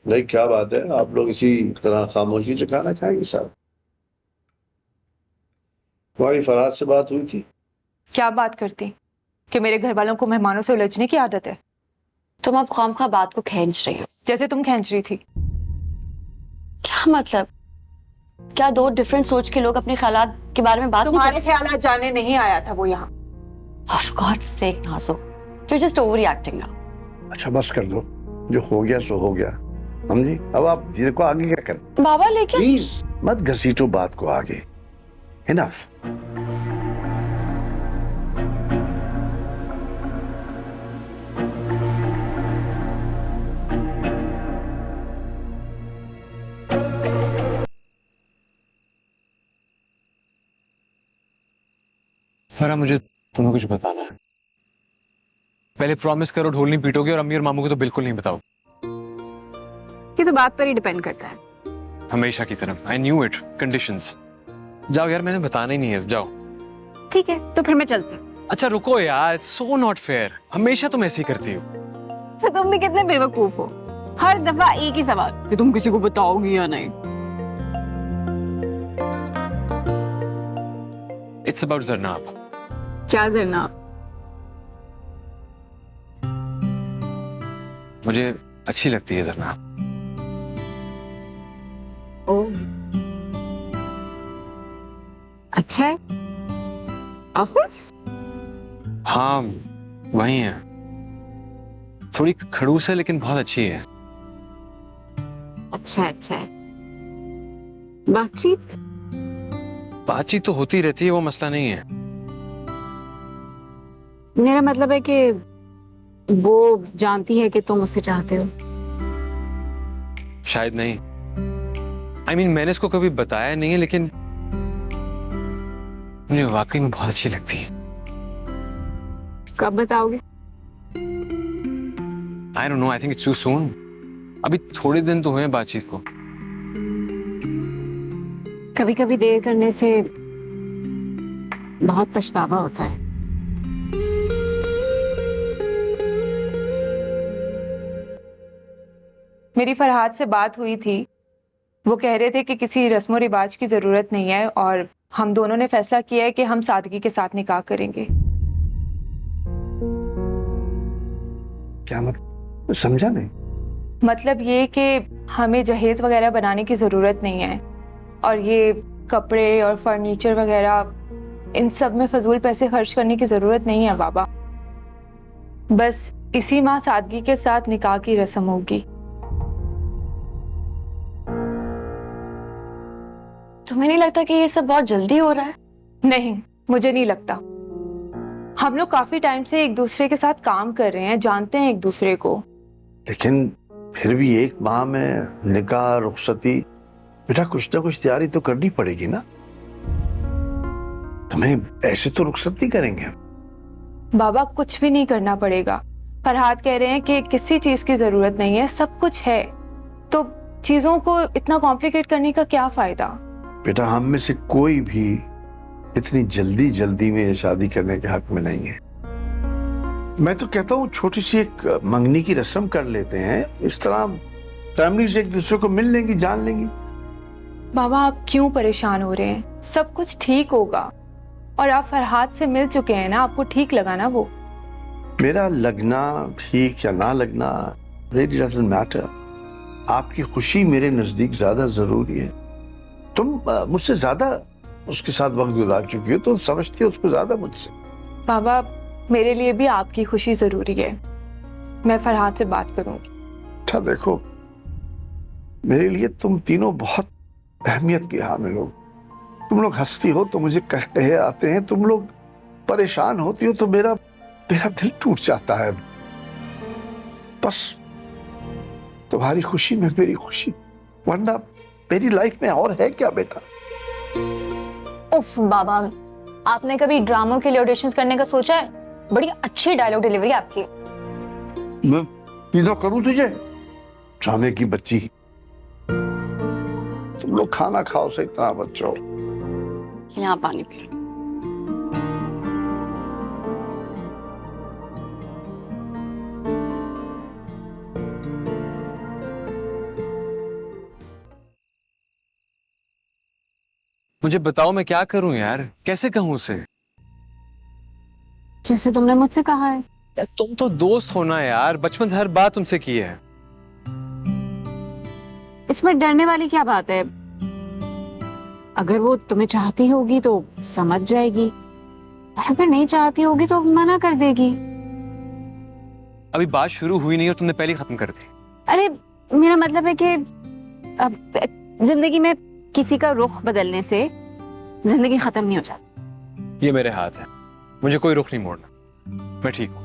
नहीं, क्या बात है, आप लोग इसी तरह खामोशी से खाना खाएंगे साहब। तुम्हारी फरहाद से बात हुई थी? क्या बात करती कि मेरे घर वालों को मेहमानों से उलझने की आदत है। तुम अब खामखा बात को खींच रही हो। जैसे तुम खींच रही थी। क्या मतलब? क्या दो डिफरेंट सोच के लोग अपने ख्यालात के बारे में बात नहीं तुम्हारे ख्याल जाने नहीं आया था वो यहाँ। Of God's sake, नाज़ो, you're just overreacting now. अच्छा बस कर दो, जो हो गया सो हो गया, समझी? अब आप धीरे को आगे क्या करें? बाबा लेकिन प्लीज मत घसीटो बात को आगे। इनफ। फरा, मुझे तुम्हें कुछ बताना है। पहले प्रॉमिस करो ढोल नहीं पीटोगे, और अम्मी और मामू को तो बिल्कुल नहीं बताओ। ये तो बात पर ही डिपेंड करता है। हमेशा की तरह। I knew it. कंडीशंस। जाओ यार, मैंने बताना ही नहीं है, जाओ। ठीक है, तो फिर मैं चलती हूँ। अच्छा रुको यार, सो नॉट फेयर। हमेशा तुम ऐसे ही करती हो। तो तुम भी कितने बेवकूफ हो, हर दफा एक ही सवाल कि तुम किसी को बताओगी या नहीं। It's about जरनाब। क्या जरनाब? मुझे अच्छी लगती है जरनाब। ओह, अच्छा है। ऑफिस? हाँ, वही है। थोड़ी खड़ूस है लेकिन बहुत अच्छी है। अच्छा अच्छा है। बातचीत? बातचीत तो होती रहती है, वो मसला नहीं है। मेरा मतलब है कि वो जानती है कि तुम उससे चाहते हो। शायद नहीं। I mean, मैंने इसको कभी बताया नहीं है, लेकिन मुझे वाकई में बहुत अच्छी लगती है। कब बताओगे? I don't know, I think it's too soon. अभी थोड़े दिन तो हुए हैं बातचीत को। कभी कभी देर करने से बहुत पछतावा होता है। मेरी फरहाद से बात हुई थी। वो कह रहे थे कि किसी रस्मो रिवाज की जरूरत नहीं है और हम दोनों ने फैसला किया है कि हम सादगी के साथ निकाह करेंगे। क्या मतलब? समझा नहीं। मतलब ये कि हमें जहेज वगैरह बनाने की जरूरत नहीं है और ये कपड़े और फर्नीचर वगैरह इन सब में फजूल पैसे खर्च करने की जरूरत नहीं है बाबा। बस इसी माह सादगी के साथ निकाह की रस्म होगी। तुम्हें नहीं लगता कि ये सब बहुत जल्दी हो रहा है? नहीं, मुझे नहीं लगता। हम लोग काफी टाइम से एक दूसरे के साथ काम कर रहे हैं, जानते हैं एक दूसरे को। लेकिन फिर भी एक माह में निकाह, रुखसती, बेटा कुछ ना कुछ तैयारी तो करनी पड़ेगी ना। तुम्हें ऐसे तो रुखसत नहीं करेंगे। बाबा कुछ भी नहीं करना पड़ेगा। फरहाद कह रहे हैं कि किसी चीज की जरूरत नहीं है, सब कुछ है, तो चीजों को इतना कॉम्प्लिकेट करने का क्या फायदा। बेटा हम में से कोई भी इतनी जल्दी जल्दी में ये शादी करने के हक में नहीं है। मैं तो कहता हूँ छोटी सी एक मंगनी की रस्म कर लेते हैं, इस तरह फैमिली से एक दूसरे को मिल लेंगी, जान लेंगी। बाबा आप क्यों परेशान हो रहे हैं? सब कुछ ठीक होगा और आप फरहाद से मिल चुके हैं ना, आपको ठीक लगा ना वो? मेरा लगना ठीक या ना लगना really doesn't matter। आपकी खुशी मेरे नजदीक ज्यादा जरूरी है। तुम मुझसे ज्यादा उसके साथ वक्त गुजार चुकी हो, तो समझती हो उसको ज्यादा मुझसे। बाबा मेरे लिए भी आपकी खुशी जरूरी है। मैं फरहाद से बात करूंगी। अच्छा देखो, मेरे लिए तुम तीनों बहुत अहमियत की हामिल हो। तुम लोग हंसती हो तो मुझे कहे आते हैं, तुम लोग परेशान होती हो तो मेरा दिल टूट जाता है। बस तुम्हारी खुशी में मेरी खुशी, वरना मेरी लाइफ में और है क्या बेटा। उफ बाबा, आपने कभी ड्रामों के लिए ऑडिशंस करने का सोचा है? बड़ी अच्छी डायलॉग डिलीवरी आपकी। मैं पीदा करूं तुझे, ड्रामे की बच्ची। तुम लोग खाना खाओ सही तरह बच्चों। यहाँ पानी पी लो। मुझे बताओ मैं क्या करूं यार, कैसे कहूं उसे? जैसे तुमने मुझसे कहा है। यार तुम तो दोस्त हो ना यार, बचपन से हर बात तुमसे की है। इसमें डरने वाली क्या बात है? अगर वो तुम्हें चाहती होगी तो समझ जाएगी, और अगर नहीं चाहती होगी तो मना कर देगी। अभी बात शुरू हुई नहीं और तुमने पहले ही खत्म कर दी। अरे मेरा मतलब है कि अब जिंदगी में किसी का रुख बदलने से जिंदगी खत्म नहीं हो जाती। ये मेरे हाथ है, मुझे कोई रुख नहीं मोड़ना। मैं ठीक हूं।